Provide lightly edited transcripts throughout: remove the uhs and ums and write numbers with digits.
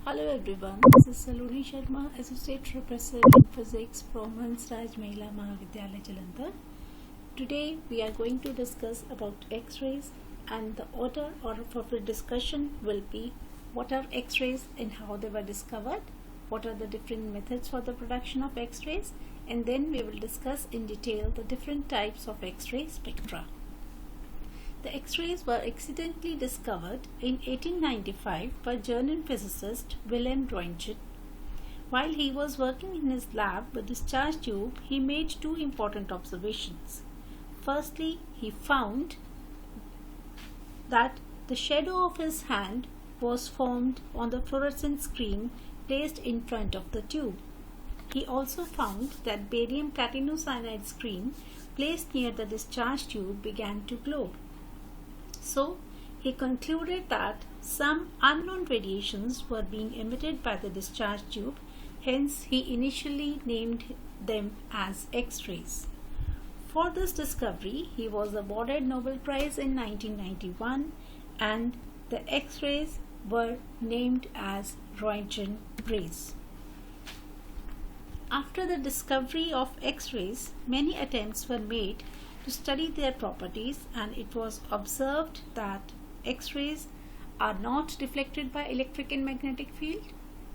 Hello everyone, this is Saloni Sharma, Associate Professor in Physics from Hansraj Mahila Mahavidyalaya Jalandhar. Today we are going to discuss about X-rays, and the order of the discussion will be what are X-rays and how they were discovered, what are the different methods for the production of X-rays, and then we will discuss in detail the different types of X-ray spectra. The X-rays were accidentally discovered in 1895 by German physicist Wilhelm Röntgen. While he was working in his lab with discharge tube, he made two important observations. Firstly, he found that the shadow of his hand was formed on the fluorescent screen placed in front of the tube. He also found that barium platinocyanide screen placed near the discharge tube began to glow. So, he concluded that some unknown radiations were being emitted by the discharge tube, hence he initially named them as X-rays. For this discovery, he was awarded Nobel Prize in 1991 and the X-rays were named as Röntgen rays. After the discovery of X-rays, many attempts were made to study their properties, and it was observed that X-rays are not deflected by electric and magnetic field.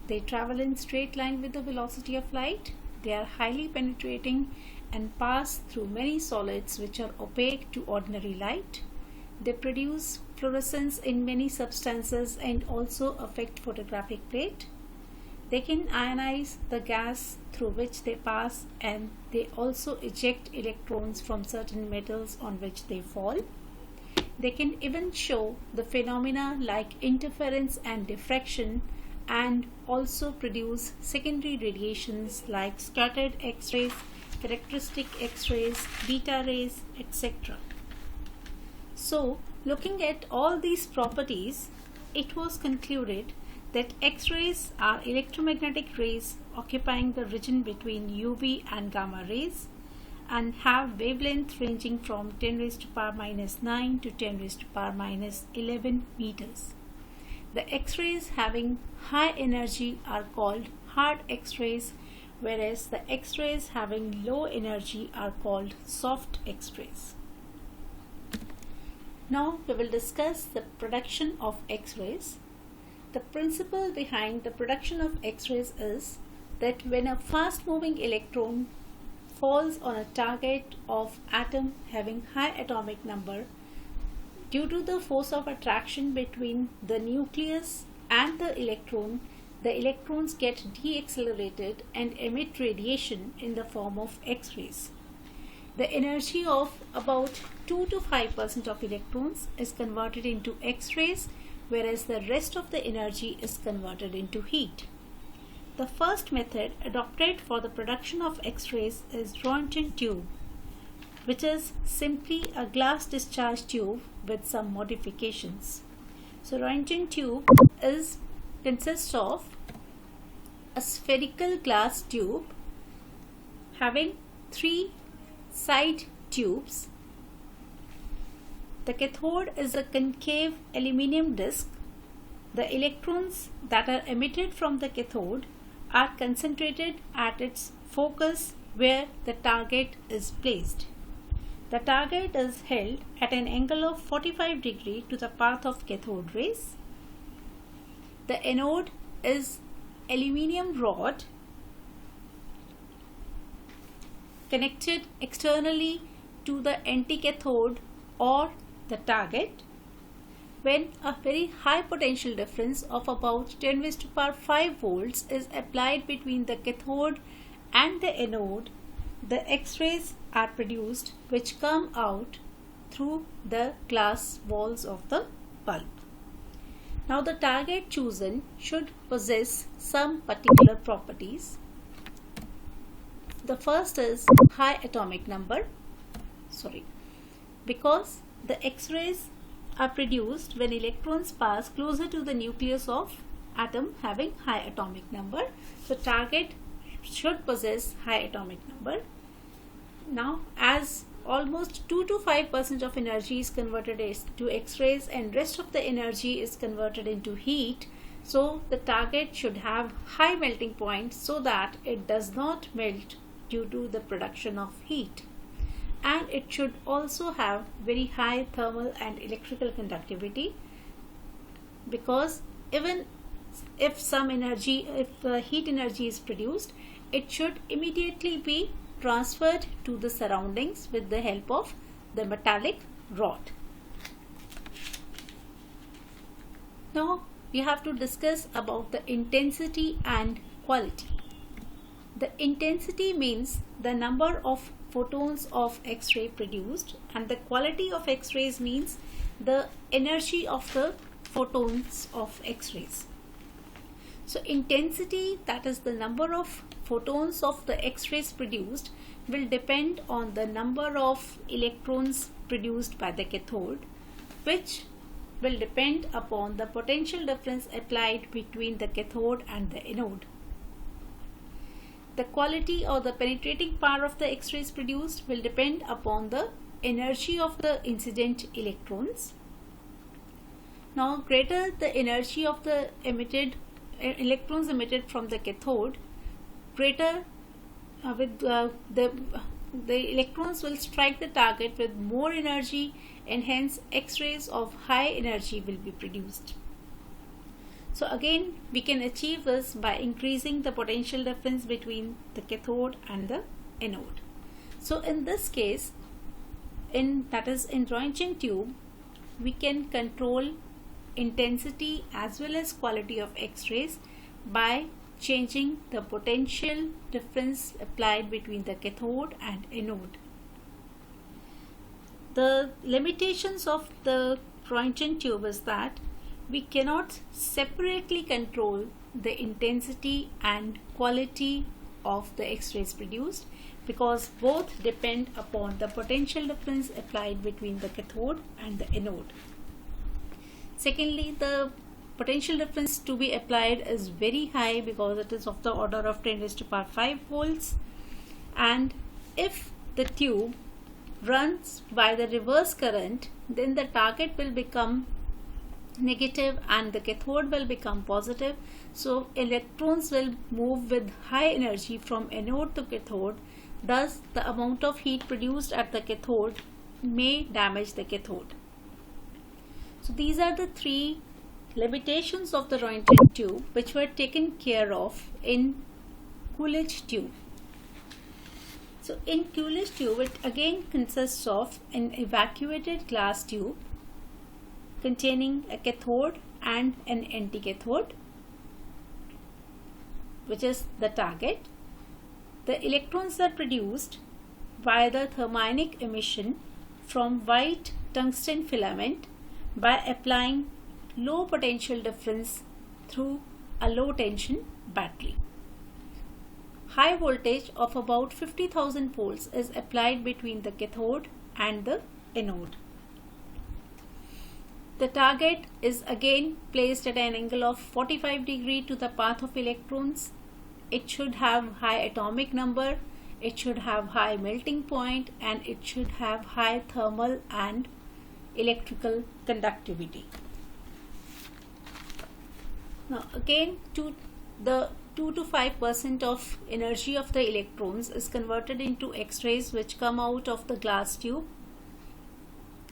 They travel in straight line with the velocity of light. They are highly penetrating and pass through many solids which are opaque to ordinary light. They produce fluorescence in many substances and also affect photographic plate. They can ionize the gas through which they pass, and they also eject electrons from certain metals on which they fall. They can even show the phenomena like interference and diffraction, and also produce secondary radiations like scattered X-rays, characteristic X-rays, beta rays, etc. So, looking at all these properties, it was concluded that X-rays are electromagnetic rays occupying the region between UV and gamma rays and have wavelength ranging from 10 raised to power minus 9 to 10 raised to power minus 11 meters. The X-rays having high energy are called hard X-rays, whereas the X-rays having low energy are called soft X-rays. Now we will discuss the production of X-rays. The principle behind the production of X-rays is that when a fast-moving electron falls on a target of atom having high atomic number, due to the force of attraction between the nucleus and the electrons get deaccelerated and emit radiation in the form of X-rays. The energy of about 2 to 5% of electrons is converted into X-rays, whereas the rest of the energy is converted into heat. The first method adopted for the production of X-rays is Röntgen tube, which is simply a glass discharge tube with some modifications. So Röntgen tube consists of a spherical glass tube having 3 side tubes. The cathode is a concave aluminum disc. The electrons that are emitted from the cathode are concentrated at its focus where the target is placed. The target is held at an angle of 45 degrees to the path of cathode rays. The anode is aluminum rod connected externally to the anticathode or the target. When a very high potential difference of about 10 raised to power 5 volts is applied between the cathode and the anode, the X-rays are produced which come out through the glass walls of the bulb. Now the target chosen should possess some particular properties. The first is high atomic number. Because the X-rays are produced when electrons pass closer to the nucleus of atom having high atomic number. So target should possess high atomic number. Now, as almost 2 to 5% of energy is converted to X-rays and rest of the energy is converted into heat, So the target should have high melting point so that it does not melt due to the production of heat. And it should also have very high thermal and electrical conductivity, because even if heat energy is produced, it should immediately be transferred to the surroundings with the help of the metallic rod. Now we have to discuss about the intensity and quality. The intensity means the number of photons of X-ray produced, and the quality of X-rays means the energy of the photons of X-rays. So intensity, that is the number of photons of the X-rays produced, will depend on the number of electrons produced by the cathode, which will depend upon the potential difference applied between the cathode and the anode. The quality or the penetrating power of the X-rays produced will depend upon the energy of the incident electrons. Now, greater the energy of the electrons emitted from the cathode, greater the electrons will strike the target with more energy, and hence X-rays of high energy will be produced. So again, we can achieve this by increasing the potential difference between the cathode and the anode. So in this case, in Roentgen tube, we can control intensity as well as quality of X-rays by changing the potential difference applied between the cathode and anode. The limitations of the Roentgen tube is that we cannot separately control the intensity and quality of the X-rays produced, because both depend upon the potential difference applied between the cathode and the anode. Secondly, the potential difference to be applied is very high because it is of the order of 10⁵ volts, and if the tube runs by the reverse current, then the target will become negative and the cathode will become positive. So electrons will move with high energy from anode to cathode. Thus the amount of heat produced at the cathode may damage the cathode. So these are the three limitations of the Roentgen tube which were taken care of in Coolidge tube. So in Coolidge tube, it again consists of an evacuated glass tube containing a cathode and an anticathode, which is the target. The electrons are produced via the thermionic emission from white tungsten filament by applying low potential difference through a low tension battery. High voltage of about 50,000 volts is applied between the cathode and the anode. The target is again placed at an angle of 45 degrees to the path of electrons. It should have high atomic number, it should have high melting point, and it should have high thermal and electrical conductivity. Now again, the 2 to 5% of energy of the electrons is converted into X-rays which come out of the glass tube,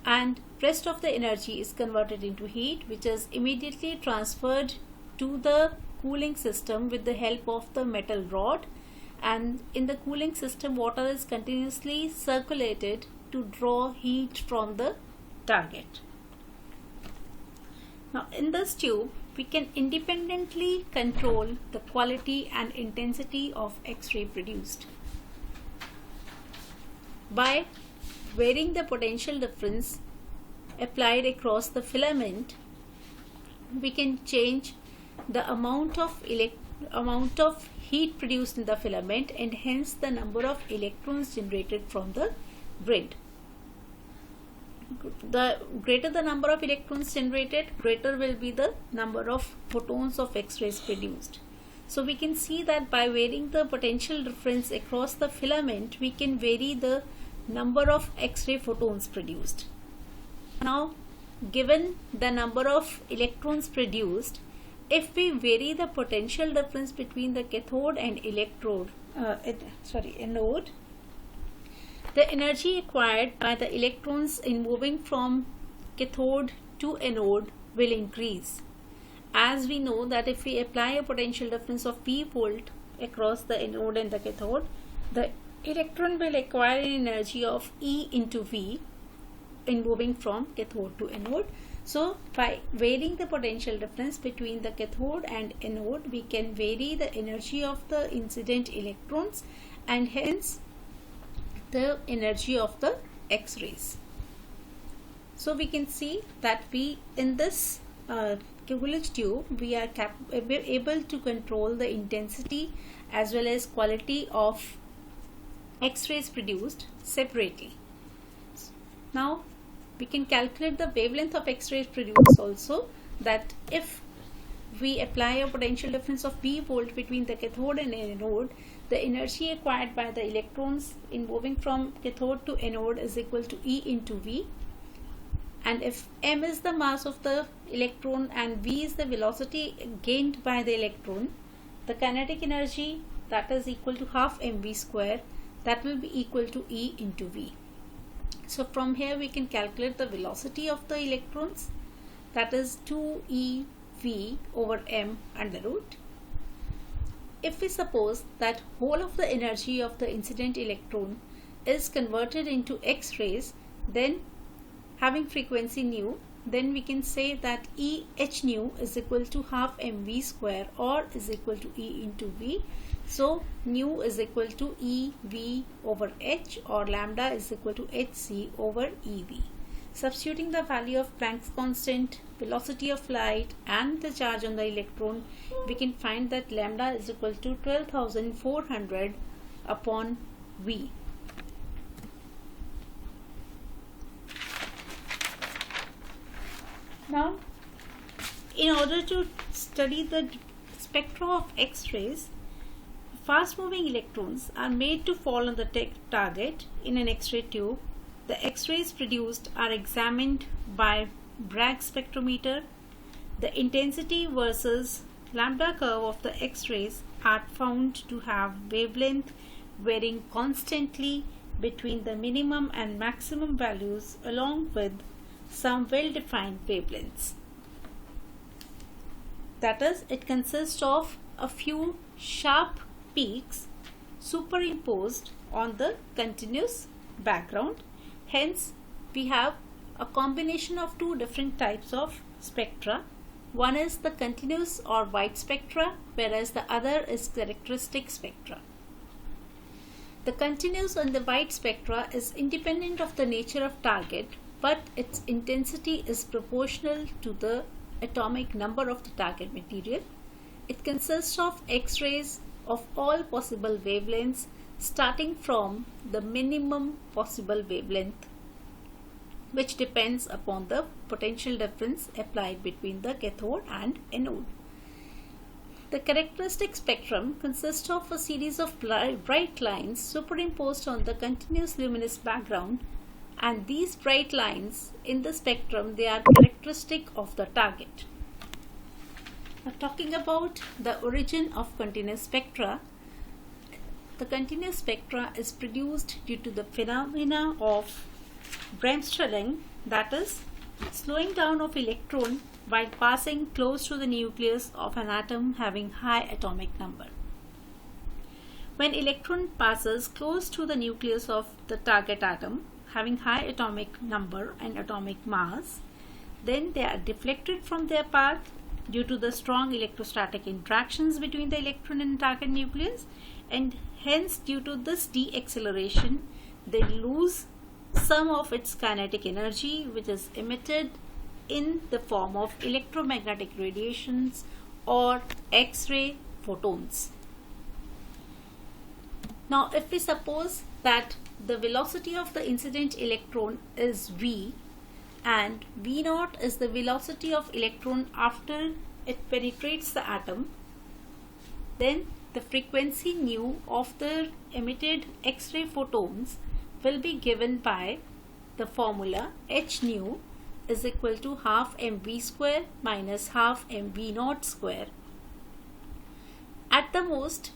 and rest of the energy is converted into heat, which is immediately transferred to the cooling system with the help of the metal rod, and in the cooling system water is continuously circulated to draw heat from the target. Now in this tube, we can independently control the quality and intensity of X-ray produced. By varying the potential difference applied across the filament, we can change the amount of heat produced in the filament, and hence the number of electrons generated from the grid. The greater the number of electrons generated, greater will be the number of photons of X-rays produced. So we can see that by varying the potential difference across the filament, we can vary the number of X-ray photons produced. Now, given the number of electrons produced if we vary the potential difference between the cathode and anode, the energy acquired by the electrons in moving from cathode to anode will increase. As we know that if we apply a potential difference of P volt across the anode and the cathode, the electron will acquire an energy of E into V in moving from cathode to anode. So by varying the potential difference between the cathode and anode, we can vary the energy of the incident electrons and hence the energy of the X-rays. So we can see that we in this Coolidge tube we are able to control the intensity as well as quality of X-rays produced separately. Now we can calculate the wavelength of X-rays produced also, that if we apply a potential difference of P volt between the cathode and anode, the energy acquired by the electrons in moving from cathode to anode is equal to E into V. And if m is the mass of the electron and v is the velocity gained by the electron, the kinetic energy, that is equal to half mv square, that will be equal to E into V. So from here we can calculate the velocity of the electrons, that is 2ev over m under root. If we suppose that whole of the energy of the incident electron is converted into X-rays, then having frequency nu, then we can say that E h nu is equal to half mv square or is equal to E into V. So nu is equal to EV over h, or lambda is equal to hc over EV. Substituting the value of Planck's constant, velocity of light and the charge on the electron, we can find that lambda is equal to 12,400 upon V. Now, in order to study the spectra of X-rays, fast moving electrons are made to fall on the target in an X-ray tube. The X-rays produced are examined by Bragg spectrometer. The intensity versus lambda curve of the X-rays are found to have wavelength varying constantly between the minimum and maximum values, along with some well-defined wavelengths. That is, it consists of a few sharp peaks superimposed on the continuous background. Hence, we have a combination of two different types of spectra. One is the continuous or white spectra, whereas the other is characteristic spectra. The continuous and the white spectra is independent of the nature of target, but its intensity is proportional to the atomic number of the target material. It consists of X-rays of all possible wavelengths, starting from the minimum possible wavelength, which depends upon the potential difference applied between the cathode and anode. The characteristic spectrum consists of a series of bright lines superimposed on the continuous luminous background, and these bright lines in the spectrum, they are characteristic of the target. Now, talking about the origin of continuous spectra, the continuous spectra is produced due to the phenomena of Bremsstrahlung, that is, slowing down of electron while passing close to the nucleus of an atom having high atomic number. When electron passes close to the nucleus of the target atom having high atomic number and atomic mass, then they are deflected from their path due to the strong electrostatic interactions between the electron and target nucleus, and hence due to this deceleration they lose some of its kinetic energy, which is emitted in the form of electromagnetic radiations or X-ray photons. Now, if we suppose that the velocity of the incident electron is v, and v naught is the velocity of electron after it penetrates the atom, then the frequency nu of the emitted X-ray photons will be given by the formula h nu is equal to half mv square minus half mv naught square. At the most,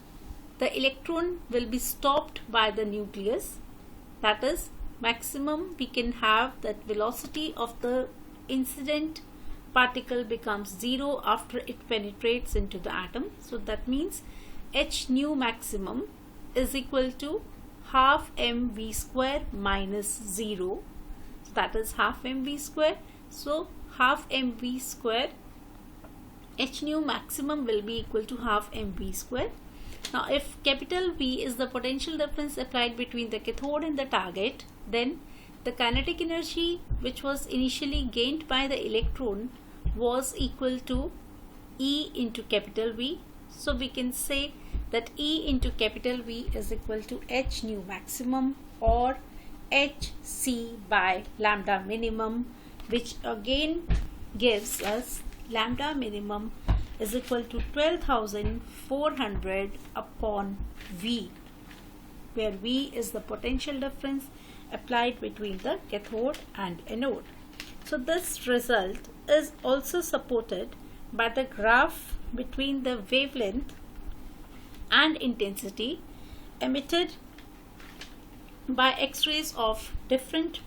the electron will be stopped by the nucleus. That is, maximum we can have that velocity of the incident particle becomes 0 after it penetrates into the atom. So that means h nu maximum is equal to half mv square minus 0. So that is half mv square. So half mv square, h nu maximum will be equal to half mv square. Now if capital V is the potential difference applied between the cathode and the target, then the kinetic energy which was initially gained by the electron was equal to E into capital V. So we can say that E into capital V is equal to h nu maximum or hc by lambda minimum, which again gives us lambda minimum is equal to 12,400 upon V, where V is the potential difference applied between the cathode and anode. So this result is also supported by the graph between the wavelength and intensity emitted by X-rays for different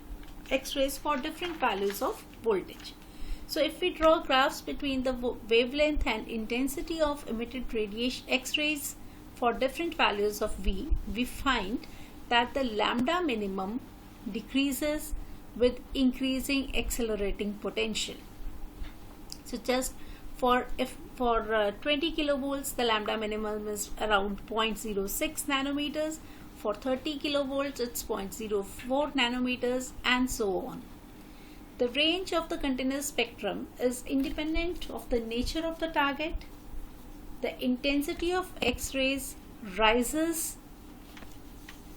values of voltage. So if we draw graphs between the wavelength and intensity of emitted radiation X-rays for different values of V, we find that the lambda minimum decreases with increasing accelerating potential. So just for 20 kilovolts, the lambda minimum is around 0.06 nanometers. For 30 kilovolts, it's 0.04 nanometers, and so on. The range of the continuous spectrum is independent of the nature of the target. The intensity of X-rays rises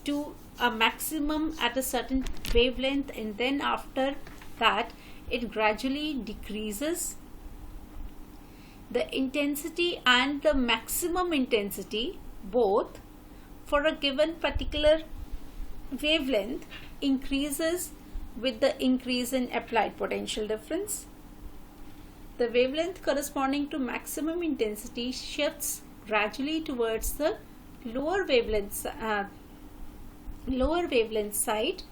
to a maximum at a certain wavelength, and then after that it gradually decreases. The intensity and the maximum intensity both for a given particular wavelength increases with the increase in applied potential difference. The wavelength corresponding to maximum intensity shifts gradually towards the lower wavelength side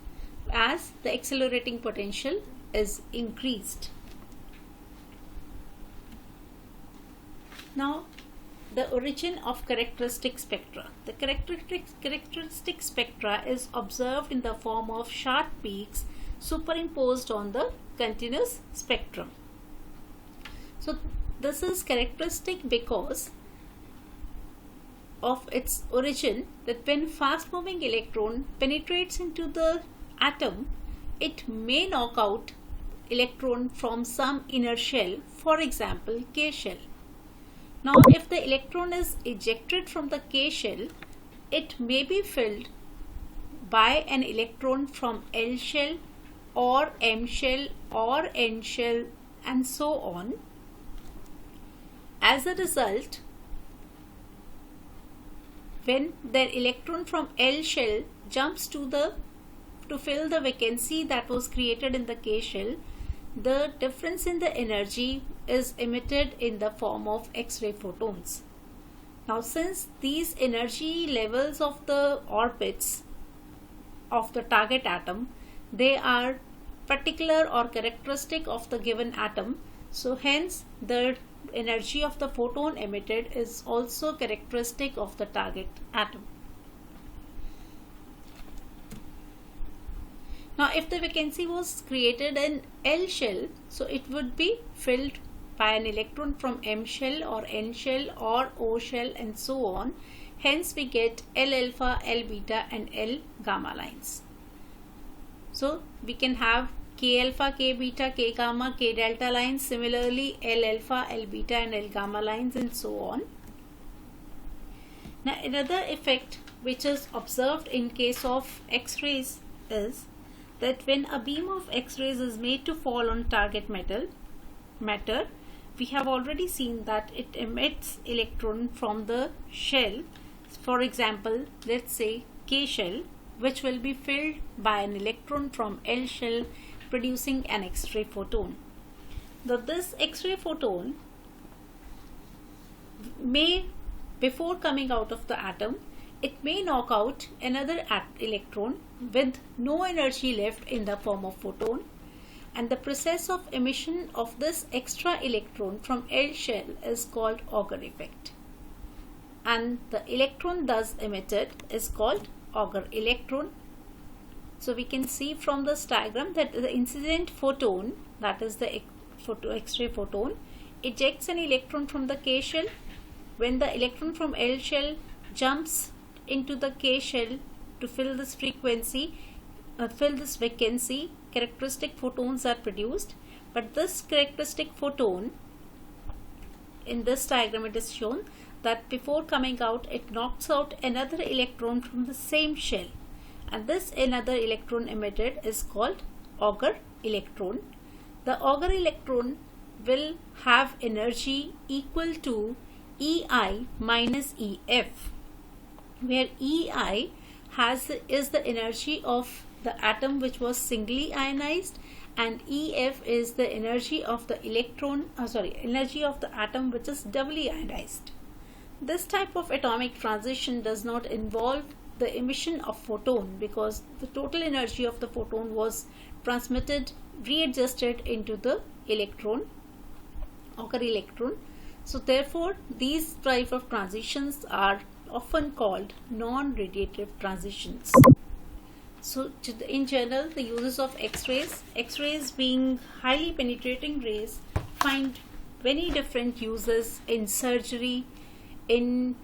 as the accelerating potential is increased. Now, the origin of characteristic spectra. The characteristic spectra is observed in the form of sharp peaks superimposed on the continuous spectrum. So this is characteristic because of its origin, that when fast moving electron penetrates into the atom, it may knock out electron from some inner shell, for example K shell. Now if the electron is ejected from the K shell, it may be filled by an electron from L shell or M shell or N shell and so on. As a result, when the electron from L shell jumps to fill the vacancy that was created in the K shell, the difference in the energy is emitted in the form of X-ray photons. Now since these energy levels of the orbits of the target atom, they are particular or characteristic of the given atom, so hence the energy of the photon emitted is also characteristic of the target atom. Now if the vacancy was created in L shell, so it would be filled by an electron from M shell or N shell or O shell and so on. Hence we get L alpha, L beta and L gamma lines. So we can have K alpha, K beta, K gamma, K delta lines. Similarly L alpha, L beta and L gamma lines and so on. Now another effect which is observed in case of X-rays is that when a beam of X-rays is made to fall on target matter, we have already seen that it emits electron from the shell, for example let's say K shell, which will be filled by an electron from L shell, producing an X-ray photon. This X-ray photon may, before coming out of the atom, it may knock out another electron with no energy left in the form of photon, and the process of emission of this extra electron from L shell is called Auger effect, and the electron thus emitted is called Auger electron. So we can see from this diagram that the incident photon, that is the X-ray photon, ejects an electron from the K shell. When the electron from L shell jumps into the K shell to fill this frequency, fill this vacancy, characteristic photons are produced. But this characteristic photon, in this diagram it is shown that before coming out, it knocks out another electron from the same shell, and this another electron emitted is called Auger electron. The Auger electron will have energy equal to EI minus EF, where EI is the energy of the atom which was singly ionized, and EF is the energy of the energy of the atom which is doubly ionized. This type of atomic transition does not involve the emission of photon, because the total energy of the photon was transmitted, readjusted into the electron, Auger electron. So therefore these type of transitions are often called non-radiative transitions. So in general, the uses of X-rays being highly penetrating rays, find many different uses in surgery, in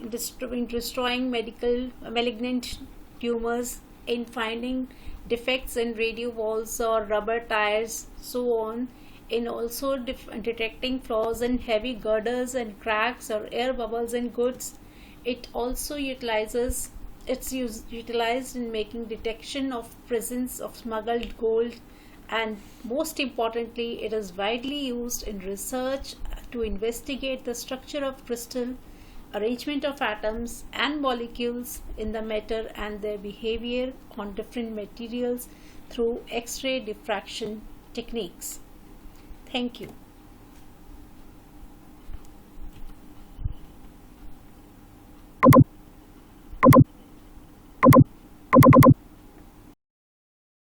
destroying malignant tumors, in finding defects in radio walls or rubber tires, so on, in also detecting flaws in heavy girders and cracks or air bubbles in goods. It also utilized in making detection of presence of smuggled gold, and most importantly, it is widely used in research to investigate the structure of crystal, arrangement of atoms and molecules in the matter, and their behavior on different materials through X-ray diffraction techniques. Thank you.